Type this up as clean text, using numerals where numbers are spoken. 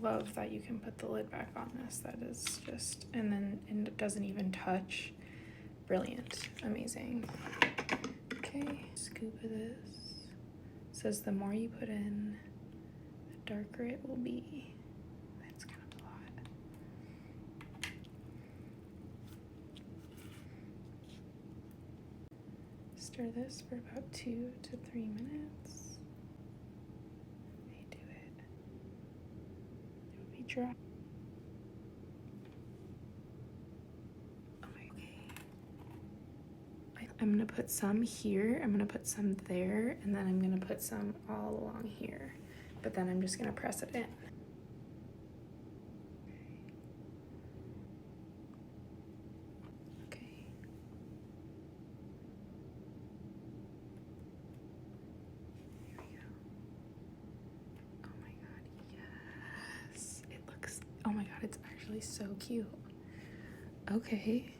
love that you can put the lid back on this. That is just, and it doesn't even touch. Brilliant, amazing. Okay, scoop of this. It says the more you put in, the darker it will be. That's kind of a lot. Stir this for about 2 to 3 minutes. They do it. It will be dry. I'm gonna put some here, I'm gonna put some there, and then I'm gonna put some all along here. But then I'm just gonna press it in. Okay. Here we go. Oh my god, yes! It looks, oh my god, it's actually so cute. Okay.